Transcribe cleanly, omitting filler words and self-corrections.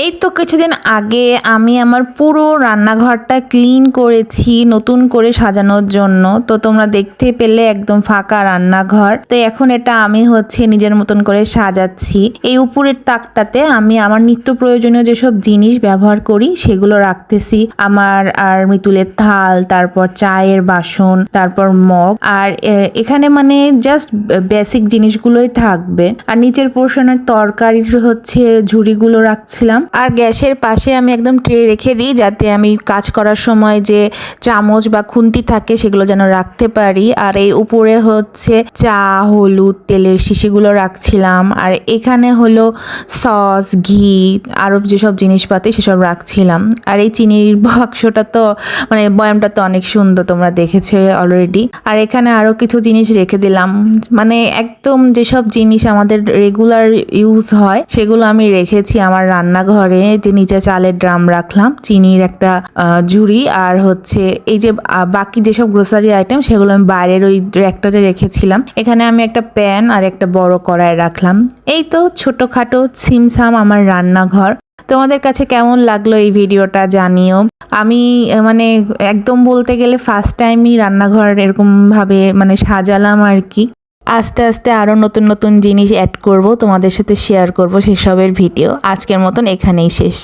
এই তো কিছুদিন আগে আমি আমার পুরো রান্নাঘরটা ক্লিন করেছি নতুন করে সাজানোর জন্য। তো তোমরা দেখতে পেলে একদম ফাঁকা রান্নাঘর। তো এখন এটা আমি নিজের মতন করে সাজাচ্ছি। এই উপরের তাকটাতে আমি আমার নিত্য প্রয়োজনীয় যেসব জিনিস ব্যবহার করি সেগুলো রাখতেছি। আমার আর মিতুলের থাল, তারপর চায়ের বাসন, তারপর মগ, আর এখানে মানে জাস্ট বেসিক জিনিসগুলোই থাকবে। আর নিচের পোর্শনের তরকারির ঝুড়িগুলো রাখছিলাম। আর গ্যাসের পাশে আমি একদম ট্রে রেখে দিই যাতে আমি কাজ করার সময় যে চামচ বা খুন্তি থাকে সেগুলো যেন রাখতে পারি। আর এই উপরে চা, হলুদ, তেলের শিশিগুলো রাখছিলাম। আর এখানে হলো সস, ঘি, আরও যেসব জিনিসপাতি সেসব রাখছিলাম। আর এই চিনির বাক্সটা তো মানে বয়ামটা তো অনেক সুন্দর, তোমরা দেখেছো অলরেডি। আর এখানে আরও কিছু জিনিস রেখে দিলাম, মানে একদম যেসব জিনিস আমাদের রেগুলার ইউজ হয় সেগুলো আমি রেখেছি আমার রান্নাঘরে। যে নিচে চালের ড্রাম রাখলাম, চিনির একটা ঝুড়ি, আর এই যে বাকি যেসব গ্রোসারি আইটেম সেগুলো আমি বাইরের ওই র্যাকটাতে রেখেছিলাম। এখানে আমি একটা প্যান আর একটা বড় কড়াই রাখলাম। এই তো ছোটখাটো ছিমছাম আমার রান্নাঘর। তোমাদের কাছে কেমন লাগলো এই ভিডিওটা জানিও। আমি মানে একদম বলতে গেলে ফার্স্ট টাইমই রান্নাঘর এরকম ভাবে মানে সাজালাম আর কি। আস্তে আস্তে আরও নতুন নতুন জিনিস অ্যাড করব, তোমাদের সাথে শেয়ার করব সেসবের ভিডিও। আজকের মতন এখানেই শেষ।